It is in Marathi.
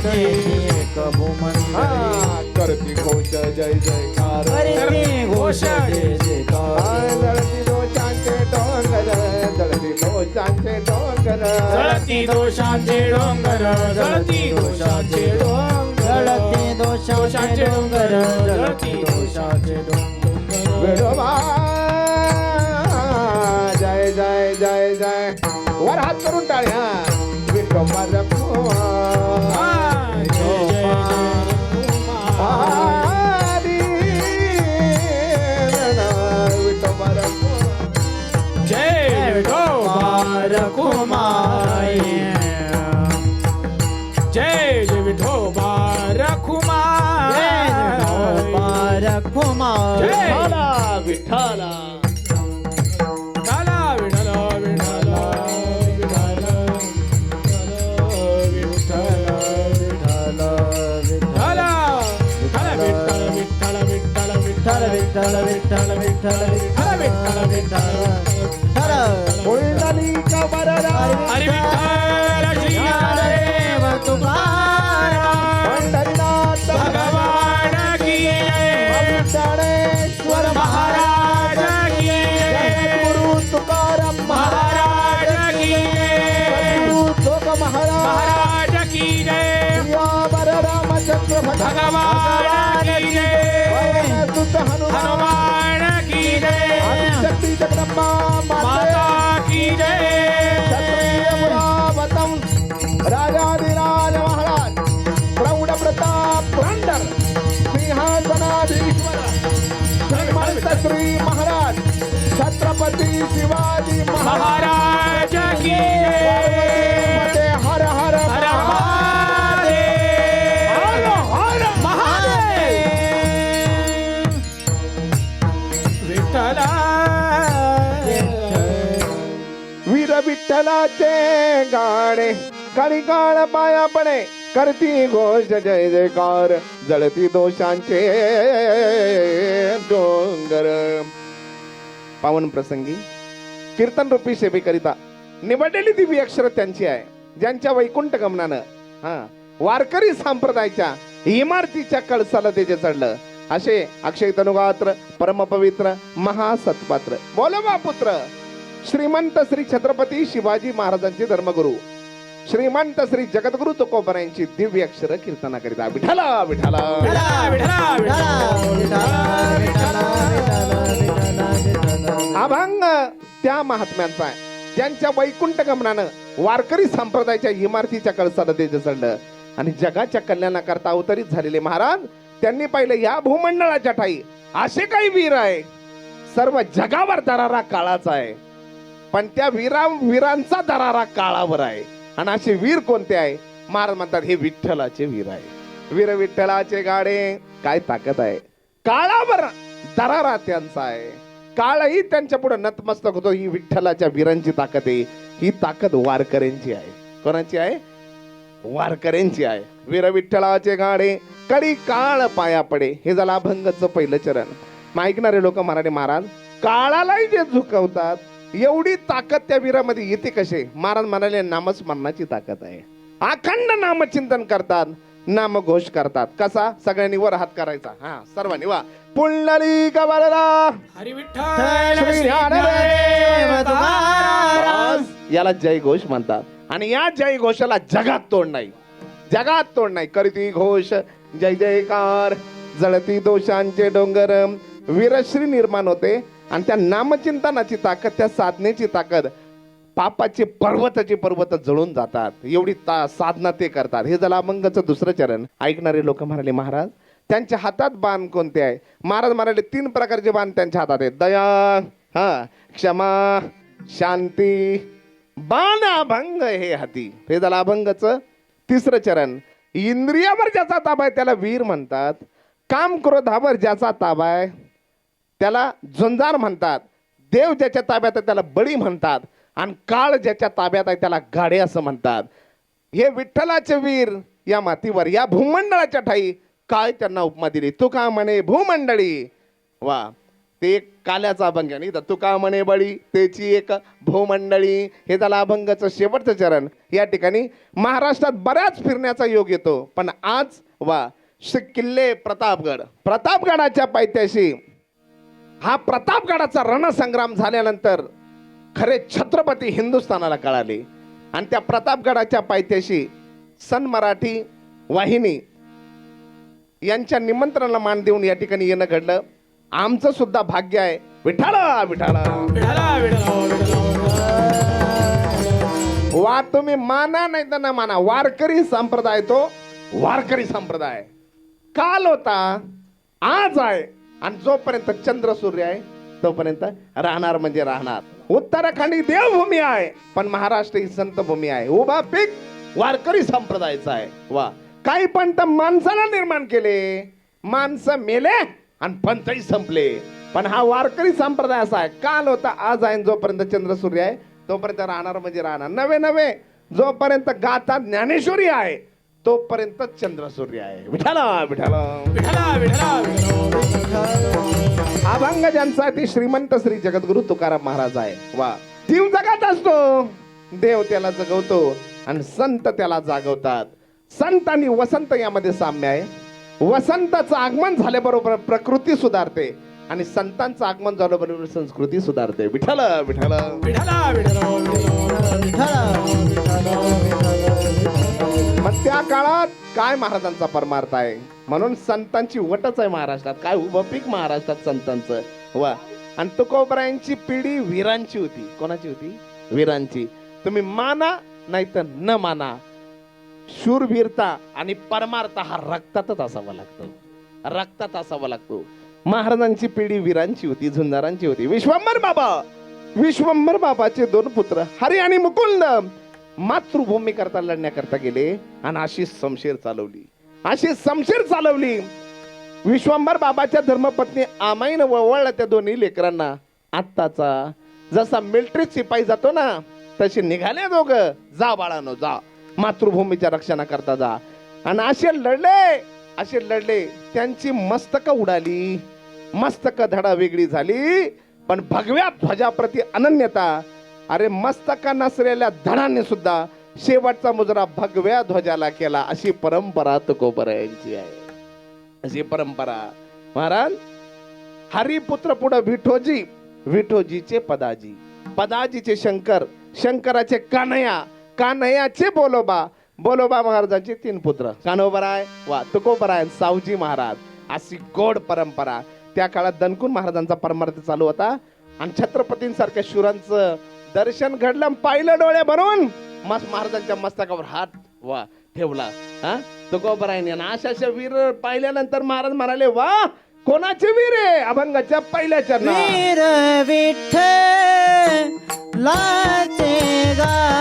एक भूमंडळी करती घोष जय जयकार करती घोष जय जयकार जळती दोषांचे डोंगर जळती दोषांचे डोंगर जळती दोषांचे डोंगर जळती दोषांचे डोंगर जळती दोषांचे डोंगर जळती दोषांचे डोंगर विठोबा जय जय जय जय वर हात करून टाळ्या विठोबा रखुमाई. विठोबा रखुमाई. जय विठोबा रखुमाई जय जय विठोबा रखुमाई रखुमाई जय विठाला विठ्ठला विठ्ठला विठ्ठला विठ्ठला विठ्ठला विठ्ठला विठ्ठला विठ्ठला विठ्ठला विठ्ठला विठ्ठल विठ्ठल विठ्ठल विठ्ठल विठ्ठला विठ्ठला पुंडलिक वरदा हरी विठ्ठल श्री देव तुकाराम पंढरीनाथ भगवान की जय ज्ञानेश्वर महाराज की जय जय गुरु तुकाराम महाराज की जय गुरु तुक महाराज महाराज की जय वर रामचंद्र भगवान की जय भगवान सुत हनुमान हनुमान की जय आदिशक्ति जगदम्बा माता की जय क्षत्रिय मुरावतम राजाधिराज महाराज प्रौढ प्रताप पुरंदर सिंहासनाधीश्वर श्रीमंत श्री महाराज छत्रपती शिवाजी महाराज महाराज की जय हर हर हर महादेव हर महादेव विठ्ठला वीर विठ्ठलाचे गाणे कळीकाळ पाया पडे करती घोष जय जयकार जळती दोषांचे डोंगर. पावन प्रसंगी कीर्तन रूपी सेवेकरिता निवडलेली दिव्य अक्षर त्यांची आहे, ज्यांच्या वैकुंठ गमनानं वारकरी संप्रदायाच्या इमारतीच्या कळसाला त्याचे चढलं असे अक्षय तनुगात्र परमपवित्र महासत्पात्र बोलवा पुत्र श्रीमंत श्री छत्रपती शिवाजी महाराजांचे धर्मगुरु श्रीमंत श्री जगद्गुरु तुकोबरायांची दिव्य अक्षर कीर्तनाकरिता विठ्ठला विठ्ठला अभंग त्या महात्म्यांचा आहे, ज्यांच्या वैकुंठ गमनानं वारकरी संप्रदायाच्या इमारतीच्या कळसाला त्याचे चढलं आणि जगाच्या कल्याणाकरता अवतरित झालेले महाराज त्यांनी पाहिलं या भूमंडळाच्या ठाई असे काही वीर आहे, सर्व जगावर दरारा काळाचा आहे, पण त्या वीरांचा दरारा काळावर आहे. आणि असे वीर कोणते आहे? महाराज म्हणतात हे विठ्ठलाचे वीर आहे. वीर विठ्ठलाचे गाडे काय ताकद आहे, काळावर दरारा त्यांचा आहे, काळही त्यांच्या पुढे नतमस्तक होतो. ही विठ्ठलाच्या वीरांची ताकद आहे, ही ताकद वारकऱ्यांची आहे. कोणाची आहे? वारकऱ्यांची आहे. वीर विठ्ठलाचे गाडे कडी काळ पाया पडे, हे झालं अभंगाचं पहिलं चरण. मग ऐकणारे लोक म्हणाले महाराज काळालाही जे झुकवतात एवढी ताकद त्या वीरामध्ये येते कसे? महाराज म्हणाले नामस्मरणाची ताकद आहे. अखंड नामचिंतन करतात, नामघोष करतात. कसा? सगळ्यांनी वर हात करायचा, सर्वांनी वा. पुंडलिक वरदा हरी विठ्ठल श्री श्री ज्ञानदेव तुकाराम याला जय घोष म्हणतात. आणि या जय घोषाला जगात तोड नाही, जगात तोड नाही. करती घोष जय जयकार जळती दोषांचे डोंगर. वीरश्री निर्माण होते आणि त्या नामचिंतनाची ताकद, त्या साधनेची ताकद, पापाचे पर्वत जळून जातात. एवढी साधना ते करतात. हे झालं अभंगाचं दुसरं चरण. ऐकणारे लोक म्हणाले महाराज त्यांच्या हातात बाण कोणते आहे? महाराज म्हणाले 3 प्रकारचे बाण त्यांच्या हातात आहेत. दया, क्षमा, शांती, बाण अभंग हे हाती. हे झालं अभंगाचं तिसरं चरण. इंद्रियावर ज्याचा ताबा आहे त्याला वीर म्हणतात. काम क्रोधावर ज्याचा ताबा आहे त्याला झुंजार म्हणतात. देव ज्याच्या ताब्यात आहे त्याला बळी म्हणतात. आणि काळ ज्याच्या ताब्यात आहे त्याला गाडे असं म्हणतात. हे विठ्ठलाचे वीर या मातीवर, या भूमंडळाच्या ठाई काय त्यांना उपमा दिली? तू का म्हणे भूमंडळी. वा, ते एक काल्याचा अभंग आहे. इथं तुका म्हणे बळी त्याची एक भूमंडळी, हे झालं अभंगाचं शेवटचं चरण. या ठिकाणी महाराष्ट्रात बऱ्याच फिरण्याचा योग येतो, पण आज वा श्री किल्ले प्रतापगड, प्रतापगडाच्या पायथ्याशी हा प्रतापगडाचा रणसंग्राम झाल्यानंतर खरे छत्रपती हिंदुस्थानाला कळाले आणि त्या प्रतापगडाच्या पायथ्याशी सन मराठी वाहिनी यांच्या निमंत्रणाला मान देऊन या ठिकाणी येणं घडलं. आमचं सुद्धा भाग्य आहे. विठाला विठाला विठाला विठाला वा तुम्ही माना नाही तर ना माना, वारकरी संप्रदाय तो वारकरी संप्रदाय काल होता, आज आहे आणि जोपर्यंत चंद्र सूर्य आहे तोपर्यंत राहणार म्हणजे राहणार. उत्तराखंडी देवभूमी आहे, पण महाराष्ट्र ही संत भूमी आहे. उभा पीक वारकरी संप्रदायाचा आहे. वा काही पंत माणसाला निर्माण केले, माणसं मेले आणि पंथही संपले, पण हा वारकरी संप्रदाय असा आहे. काल होता, आज आहे, जोपर्यंत चंद्र सूर्य आहे तोपर्यंत राहणार म्हणजे राहणार. नवे नवे जोपर्यंत गाथा ज्ञानेश्वरी आहे तोपर्यंत चंद्र सूर्य आहे. विठाला विठाला विठाला विठाला अभंग ज्यांचा ते श्रीमंत श्री जगद्गुरु तुकाराम महाराज आहे. वा जीव जगात असतो, देव त्याला जगवतो आणि संत त्याला जागवतात. संत आणि वसंत यामध्ये साम्य आहे. वसंताचं आगमन झाल्याबरोबर प्रकृती सुधारते आणि संतांचं आगमन झाल्याबरोबर संस्कृती सुधारते. विठ्ठल विठ्ठल विठाला विठाला मग त्या काळात काय महाराजांचा परमार्थ आहे, म्हणून संतांची वटच आहे महाराष्ट्रात. काय उभं पीक महाराष्ट्रात संतांचं. वा आणि तुकोबरायांची पिढी वीरांची होती. कोणाची होती? वीरांची. तुम्ही माना नाही तर न माना, शूरवीरता आणि परमार्थ हा रक्तातच असावा लागतो, रक्तात असावा लागतो. महाराजांची पिढी वीरांची होती, झुंजारांची होती. विश्वंभर बाबाचे दोन पुत्र हरी आणि मुकुंद मातृभूमी करता लढण्याकरता गेले आणि अशी शमशेर चालवली. विश्वंभर बाबाच्या धर्मपत्नी आमाईनं वळवळला त्या दोन्ही लेकरांना. आत्ताचा जसा मिलिटरी शिपाई जातो ना तसे निघाले दोघं. जा बाळानो जा, मातृभूमीच्या रक्षणाकरता जा. आणि असे लढले त्यांची मस्तक उडाली, मस्तक धडा वेगळी झाली, पण भगव्या ध्वजाप्रती अनन्यता. अरे मस्तका नसलेल्या धडाने सुद्धा शेवटचा मुजरा भगव्या ध्वजाला केला. अशी परंपरा तुकोबरायांची आहे, अशी परंपरा. महाराज हरिपुत्र पुढे विठोजी, विठोजीचे पदाजी, पदाजीचे शंकर, शंकराचे कान्हया, कान्हयाचे बोलोबा, बोलोबा महाराजांचे तीन पुत्र कान्होबराय वा तुकोबराय सावजी महाराज. अशी गोड परंपरा. त्या काळात दणकून महाराजांचा परमार्थ चालू होता आणि छत्रपतींसारख्या शूरांचं दर्शन घडलं, पाहिलं डोळे भरून. महाराजांच्या मस्तकावर हात वा ठेवला. हा तुकोबरायने अशा वीर पाहिल्यानंतर महाराज म्हणाले, वा कोणाचे वीर आहे? अभंगाच्या पहिल्या चरणात वीर विठ्ठलाचे गा